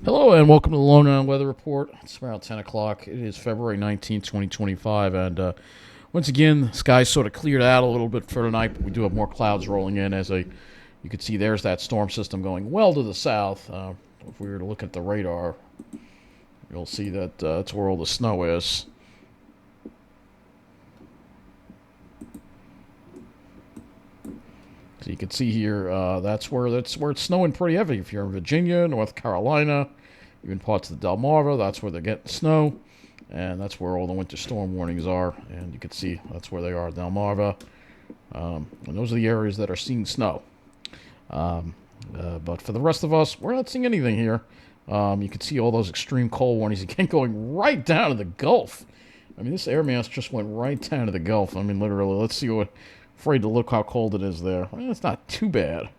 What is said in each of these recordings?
Hello and welcome to the Long Island Weather Report. It's around 10 o'clock. It is February 19th, 2025. And once again, the sky's sort of cleared out a little bit for tonight, but we do have more clouds rolling in. You can see there's that storm system going well to the south. If we were to look at the radar, you'll see that that's where all the snow is. So you can see here, that's where it's snowing pretty heavy. If you're in Virginia, North Carolina, even parts of the Delmarva, that's where they're getting snow, and that's where all the winter storm warnings are. And you can see that's where they are, Delmarva, and those are the areas that are seeing snow. But for the rest of us, we're not seeing anything here. You can see all those extreme cold warnings again going right down to the Gulf. I mean, this air mass just went right down to the Gulf. I mean, literally. Let's see what. Afraid to look how cold it is there. Well, it's not too bad.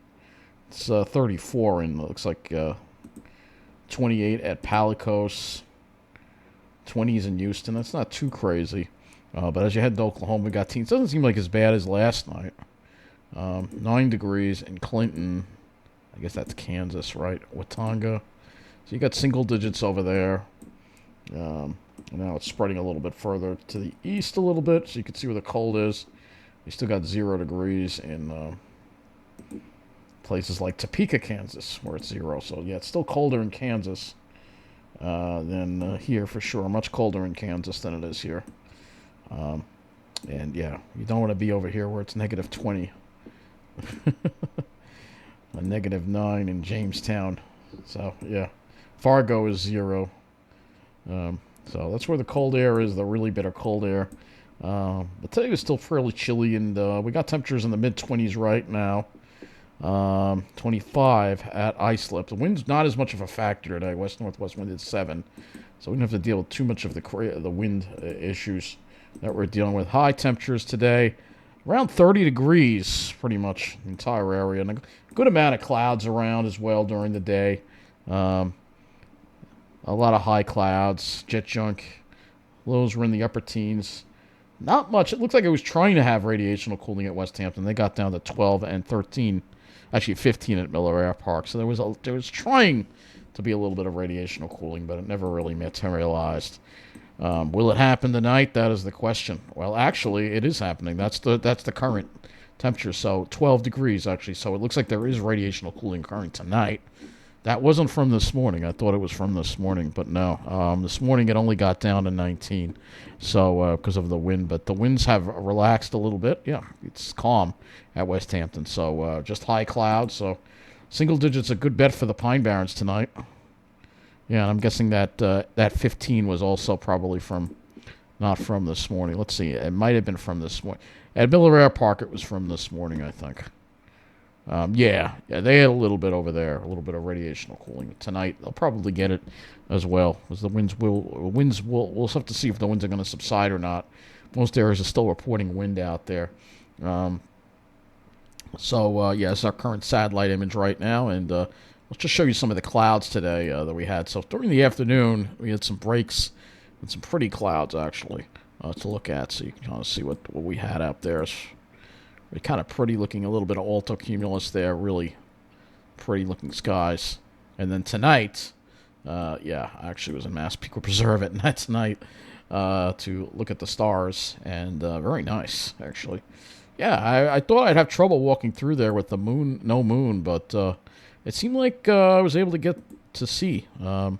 It's 34 and it looks like 28 at Palicos, 20s in Houston. That's not too crazy. But as you head to Oklahoma, we got teens. Doesn't seem like as bad as last night. 9 degrees in Clinton. I guess that's Kansas, right? Watauga. So you got single digits over there. Now it's spreading a little bit further to the east a little bit, so you can see where the cold is. You still got 0 degrees in places like Topeka, Kansas, where it's 0. So, yeah, it's still colder in Kansas than here for sure. Much colder in Kansas than it is here. And, yeah, you don't want to be over here where it's negative 20. A negative 9 in Jamestown. So, yeah. Fargo is 0. So that's where the cold air is, the really bitter cold air. But today was still fairly chilly, and we got temperatures in the mid-20s right now. 25 at Islip. The wind's not as much of a factor today. West-northwest wind is 7. So we don't have to deal with too much of the wind issues that we're dealing with. High temperatures today, around 30 degrees, pretty much the entire area. And a good amount of clouds around as well during the day. A lot of high clouds, jet junk. Lows were in the upper teens. Not much. It looks like it was trying to have radiational cooling at West Hampton. They got down to 12 and 13, actually 15 at Miller Air Park. So there was trying to be a little bit of radiational cooling, but it never really materialized. Will it happen tonight? That is the question. Well, actually, it is happening. That's the current temperature. So 12 degrees actually. So it looks like there is radiational cooling occurring tonight. That wasn't from this morning. I thought it was from this morning, but no. This morning it only got down to 19, so because of the wind. But the winds have relaxed a little bit. Yeah, it's calm at West Hampton, so just high clouds. So single digits a good bet for the Pine Barrens tonight. Yeah, and I'm guessing that that 15 was also probably not from this morning. Let's see. It might have been from this morning. At Miller Air Park, it was from this morning, I think. Yeah, they had a little bit over there, a little bit of radiational cooling tonight. They'll probably get it as well, as the we'll have to see if the winds are going to subside or not. Most areas are still reporting wind out there. Yeah, it's our current satellite image right now, and let's just show you some of the clouds today that we had. So during the afternoon, we had some breaks and some pretty clouds actually to look at, so you can kind of see what we had out there. Kind of pretty looking, a little bit of altocumulus there, really pretty looking skies. And then tonight, I actually was in Massapequa Preserve at night tonight to look at the stars, and very nice, actually. Yeah, I thought I'd have trouble walking through there with the moon, no moon, but it seemed like I was able to get to see. There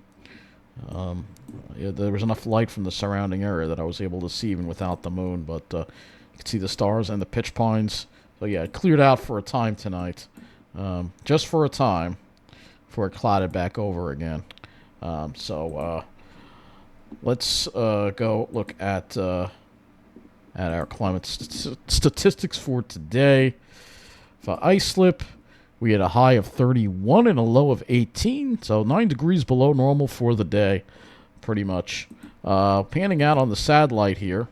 was enough light from the surrounding area that I was able to see even without the moon, but you can see the stars and the pitch pines. So yeah, it cleared out for a time tonight. Just for a time before it clouded back over again. Let's go look at our climate statistics for today. For Islip, we had a high of 31 and a low of 18. So 9 degrees below normal for the day, pretty much. Panning out on the satellite here,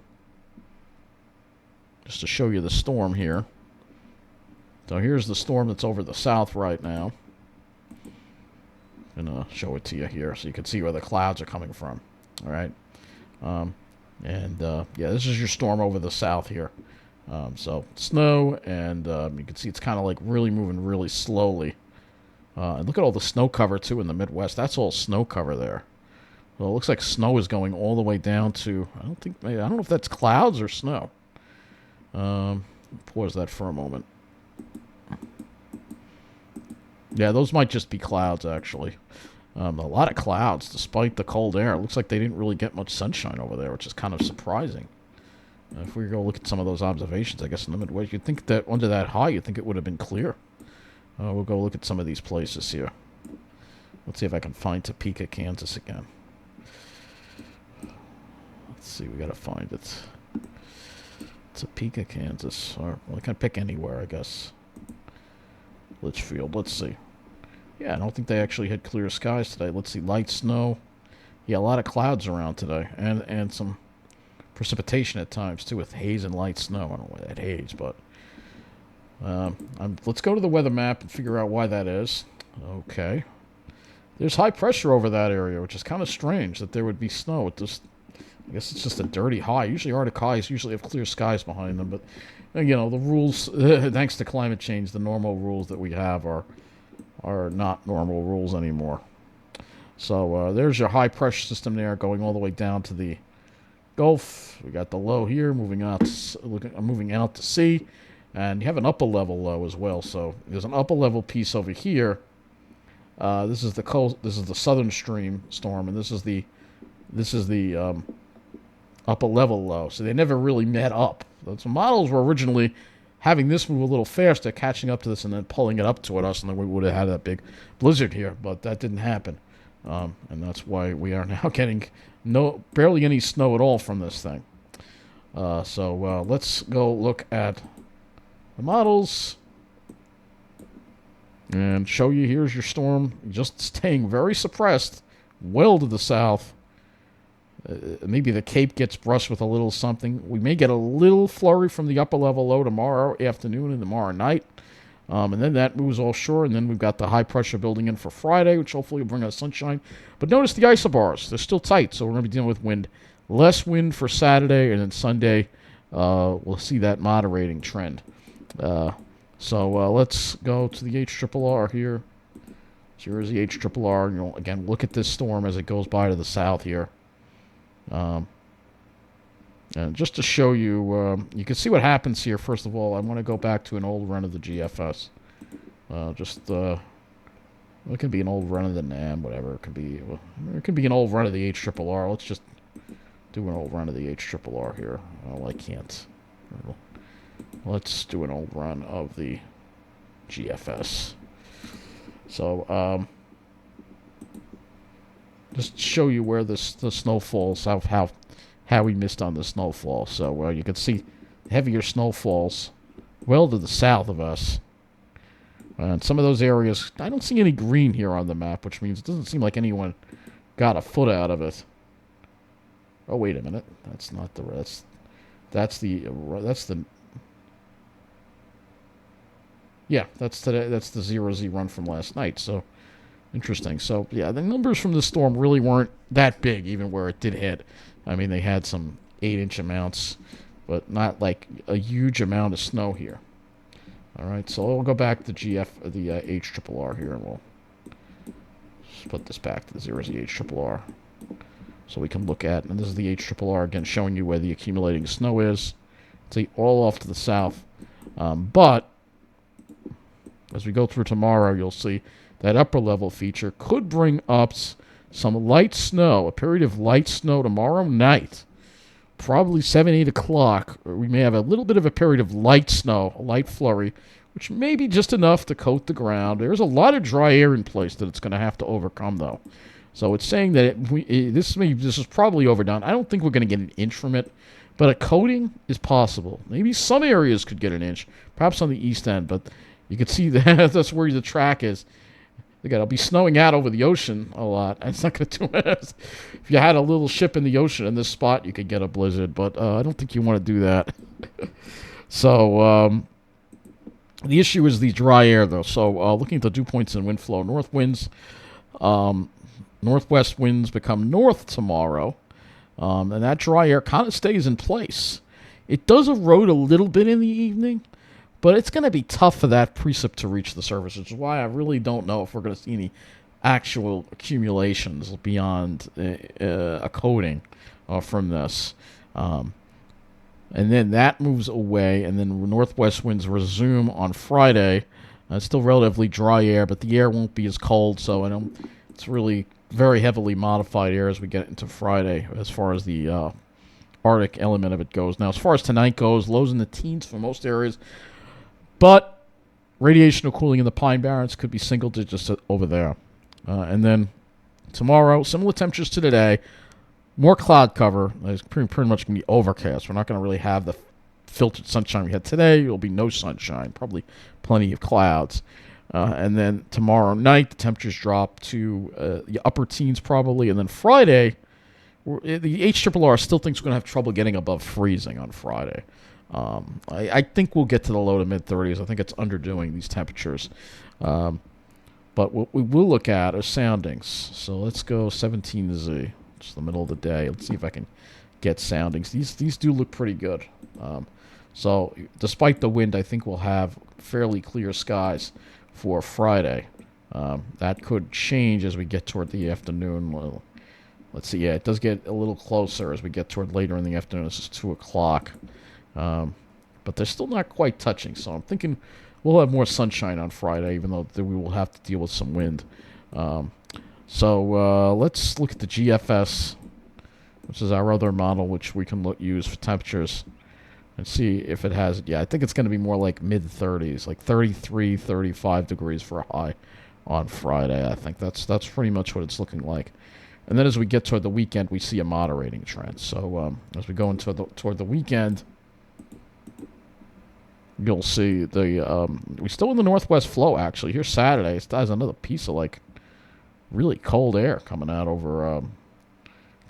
just to show you the storm here. So here's the storm that's over the south right now. I'm going to show it to you here so you can see where the clouds are coming from. All right. This is your storm over the south here. So snow, and you can see it's kind of like really moving really slowly And look at all the snow cover, too, in the Midwest. That's all snow cover there. Well, it looks like snow is going all the way down to, I don't know if that's clouds or snow. Pause that for a moment. Yeah, those might just be clouds, actually. A lot of clouds, despite the cold air. It looks like they didn't really get much sunshine over there, which is kind of surprising. If we go look at some of those observations, I guess in the Midwest, you'd think that under that high, you'd think it would have been clear. We'll go look at some of these places here. Let's see if I can find Topeka, Kansas again. Let's see, we gotta find it. Topeka, Kansas. Or, well, I can pick anywhere, I guess. Litchfield, let's see. Yeah, I don't think they actually had clear skies today. Let's see, light snow. Yeah, a lot of clouds around today. And some precipitation at times, too, with haze and light snow. I don't know why that haze, but... let's go to the weather map and figure out why that is. Okay. There's high pressure over that area, which is kind of strange that there would be snow. I guess it's just a dirty high. Usually Arctic highs usually have clear skies behind them, but, you know, the rules, thanks to climate change, the normal rules that we have are not normal rules anymore. So there's your high pressure system there going all the way down to the Gulf. We got the low here moving out to sea. And you have an upper level low as well. So there's an upper level piece over here. This is the coast. This is the southern stream storm, and this is the upper level low. So they never really met up. So models were originally having this move a little faster, catching up to this, and then pulling it up toward us, and then we would have had that big blizzard here. But that didn't happen, and that's why we are now getting barely any snow at all from this thing. So let's go look at the models and show you. Here's your storm, just staying very suppressed, well to the south. Maybe the Cape gets brushed with a little something. We may get a little flurry from the upper level low tomorrow afternoon and tomorrow night. And then that moves offshore, and then we've got the high pressure building in for Friday, which hopefully will bring us sunshine. But notice the isobars. They're still tight, so we're going to be dealing with wind. Less wind for Saturday, and then Sunday we'll see that moderating trend. So let's go to the HRRR here. So here's the HRRR. You know, again, look at this storm as it goes by to the south here. And just to show you, you can see what happens here. First of all, I want to go back to an old run of the GFS. It can be an old run of the NAM, whatever. It can be an old run of the HRRR. Let's just do an old run of the HRRR here. Well, I can't. Let's do an old run of the GFS. So, just show you where the snow falls, how we missed on the snowfall. So you can see heavier snowfalls well to the south of us. And some of those areas, I don't see any green here on the map, which means it doesn't seem like anyone got a foot out of it. Oh, wait a minute. That's not the rest. That's the yeah, that's the 0Z run from last night. So interesting. So yeah, the numbers from the storm really weren't that big, even where it did hit. I mean, they had some 8-inch amounts, but not like a huge amount of snow here. All right, so we'll go back to the HRRR here, and we'll just put this back to the 0Z HRRR, so we can look at. And this is the HRRR again, showing you where the accumulating snow is. See, all off to the south, but as we go through tomorrow, you'll see that upper level feature could bring up some light snow, a period of light snow tomorrow night. Probably 7, 8 o'clock. Or we may have a little bit of a period of light snow, a light flurry, which may be just enough to coat the ground. There's a lot of dry air in place that it's going to have to overcome, though. So it's saying that this is probably overdone. I don't think we're going to get an inch from it, but a coating is possible. Maybe some areas could get an inch, perhaps on the east end, but you can see that that's where the track is. Again, it'll be snowing out over the ocean a lot. It's not going to do it. If you had a little ship in the ocean in this spot, you could get a blizzard, but I don't think you want to do that. So the issue is the dry air, though. So looking at the dew points and wind flow, north winds, northwest winds become north tomorrow, and that dry air kind of stays in place. It does erode a little bit in the evening, But it's going to be tough for that precip to reach the surface, which is why I really don't know if we're going to see any actual accumulations beyond a coating from this. And then that moves away, and then northwest winds resume on Friday. It's still relatively dry air, but the air won't be as cold, so it's really very heavily modified air as we get into Friday as far as the Arctic element of it goes. Now, as far as tonight goes, lows in the teens for most areas, but radiational cooling in the Pine Barrens could be single digits over there. And then tomorrow, similar temperatures to today, more cloud cover. It's pretty much going to be overcast. We're not going to really have the filtered sunshine we had today. There will be no sunshine, probably plenty of clouds. And then tomorrow night, the temperatures drop to the upper teens probably. And then Friday, the HRRR still thinks we're going to have trouble getting above freezing on Friday. I think we'll get to the low to mid-30s. I think it's underdoing these temperatures. But what we will look at are soundings. So let's go 17Z. Just the middle of the day. Let's see if I can get soundings. These do look pretty good. So despite the wind, I think we'll have fairly clear skies for Friday. That could change as we get toward the afternoon. Well, let's see. Yeah, it does get a little closer as we get toward later in the afternoon. This is 2 o'clock. But they're still not quite touching. So I'm thinking we'll have more sunshine on Friday, even though we will have to deal with some wind. So let's look at the GFS, which is our other model, which we can use for temperatures, and see if it has. Yeah, I think it's going to be more like mid-30s, like 33, 35 degrees for a high on Friday. I think that's pretty much what it's looking like. And then as we get toward the weekend, we see a moderating trend. So as we go into toward the weekend, you'll see we're still in the northwest flow. Actually, here's Saturday. It has another piece of like really cold air coming out over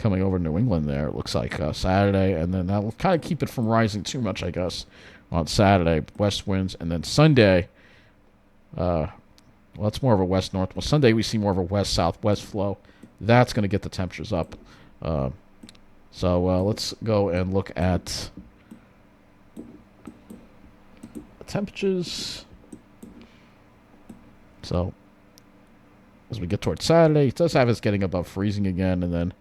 New England there, it looks like, Saturday, and then that will kind of keep it from rising too much, I guess, on Saturday, west winds, and then Sunday, well, that's more of a west-north. Well, Sunday we see more of a west-southwest flow. That's going to get the temperatures up. So let's go and look at the temperatures. So as we get towards Saturday, it does have us getting above freezing again, and then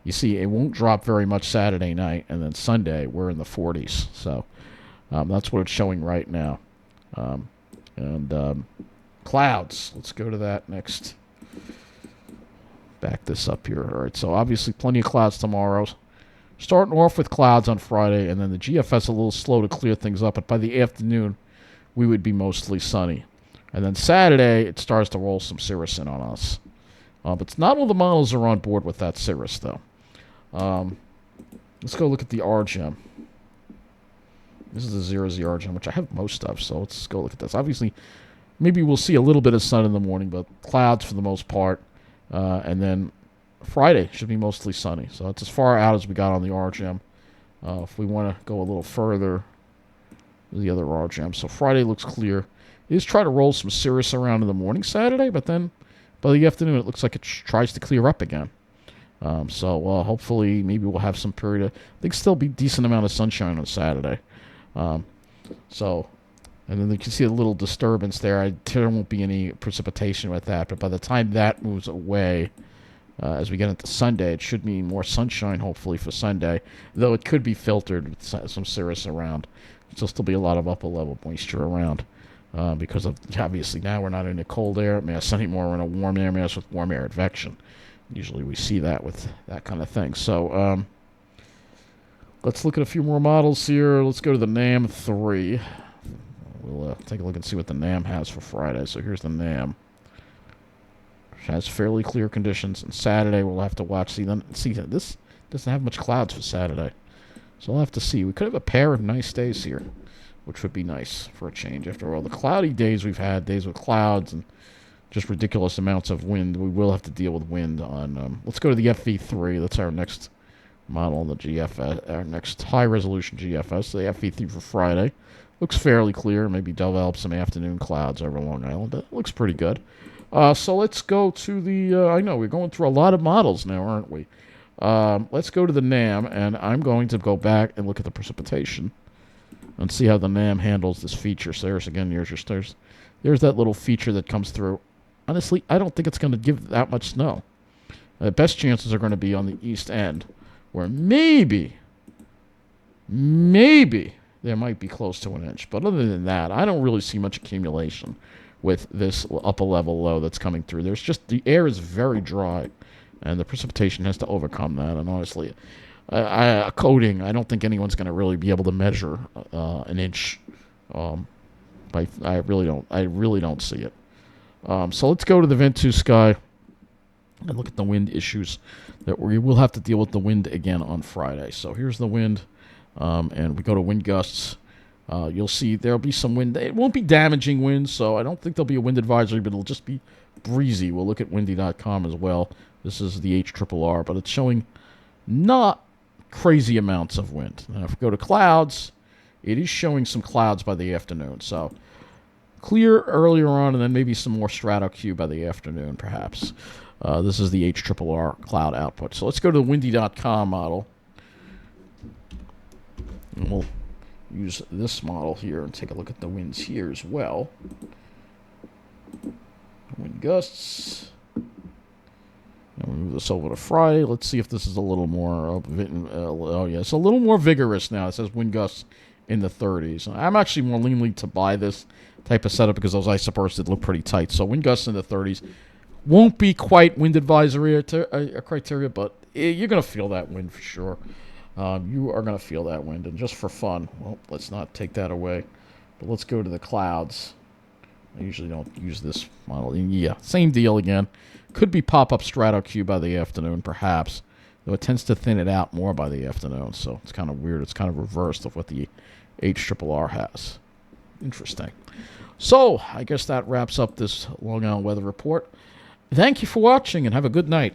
you see it won't drop very much Saturday night, and then Sunday we're in the 40s. So that's what it's showing right now. Clouds. Let's go to that next. Back this up here. All right, so obviously plenty of clouds tomorrow. Starting off with clouds on Friday, and then the GFS a little slow to clear things up, but by the afternoon we would be mostly sunny. And then Saturday, it starts to roll some cirrus in on us. But not all the models are on board with that cirrus, though. Let's go look at the RGEM. This is the 0Z RGEM, which I have most of, so let's go look at this. Obviously, maybe we'll see a little bit of sun in the morning, but clouds for the most part. And then Friday should be mostly sunny. So that's as far out as we got on the RGEM. If we want to go a little further, the other RGEM. So Friday looks clear. It is try to roll some cirrus around in the morning Saturday, but then by the afternoon it looks like it tries to clear up again. So hopefully maybe we'll have some period of, I think still be decent amount of sunshine on Saturday. And then you can see a little disturbance there. There won't be any precipitation with that, but by the time that moves away, as we get into Sunday, it should mean more sunshine hopefully for Sunday, though it could be filtered with some cirrus around. There'll still be a lot of upper level moisture around. Because of obviously now we're not in a cold air mass anymore. We're in a warm air mass with warm air advection. Usually we see that with that kind of thing. So let's look at a few more models here. Let's go to the NAM 3. We'll take a look and see what the NAM has for Friday. So here's the NAM. It has fairly clear conditions. And Saturday we'll have to watch. See, this doesn't have much clouds for Saturday. So we'll have to see. We could have a pair of nice days here, which would be nice for a change. After all the cloudy days we've had, days with clouds and just ridiculous amounts of wind, we will have to deal with wind on... let's go to the FV3. That's our next model, the GFS, our next high-resolution GFS, the FV3 for Friday. Looks fairly clear. Maybe develop some afternoon clouds over Long Island. That looks pretty good. So let's go to the... I know, we're going through a lot of models now, aren't we? Let's go to the NAM, and I'm going to go back and look at the precipitation. and see how the NAM handles this feature. So there's again, there's that little feature that comes through. Honestly, I don't think it's going to give that much snow. The best chances are going to be on the east end, where maybe there might be close to an inch. But other than that, I don't really see much accumulation with this upper level low that's coming through. There's just, the air is very dry, and the precipitation has to overcome that. And honestly, coding, I don't think anyone's going to really be able to measure an inch. I really don't see it. So let's go to the Ventus sky and look at the wind issues that we will have to deal with the wind again on Friday. So here's the wind, and we go to wind gusts. You'll see there'll be some wind. It won't be damaging wind, so I don't think there'll be a wind advisory, but it'll just be breezy. We'll look at windy.com as well. This is the HRRR, but it's showing not crazy amounts of wind. Now, if we go to clouds, it is showing some clouds by the afternoon. So clear earlier on, and then maybe some more strato Q by the afternoon, perhaps. This is the HRRR cloud output. So let's go to the windy.com model. And we'll use this model here and take a look at the winds here as well. Wind gusts. And we move this over to Friday. Let's see if this is a little more, it's a little more vigorous now. It says wind gusts in the 30s. I'm actually more leaning to buy this type of setup because those ice bursts did look pretty tight. So wind gusts in the 30s won't be quite wind advisory criteria, but you're going to feel that wind for sure. You are going to feel that wind. And just for fun, well, let's not take that away. But let's go to the clouds. I usually don't use this model. Yeah, same deal again. Could be pop-up strato Q by the afternoon, perhaps. Though it tends to thin it out more by the afternoon. So it's kind of weird. It's kind of reversed of what the HRRR has. Interesting. So I guess that wraps up this Long Island weather report. Thank you for watching and have a good night.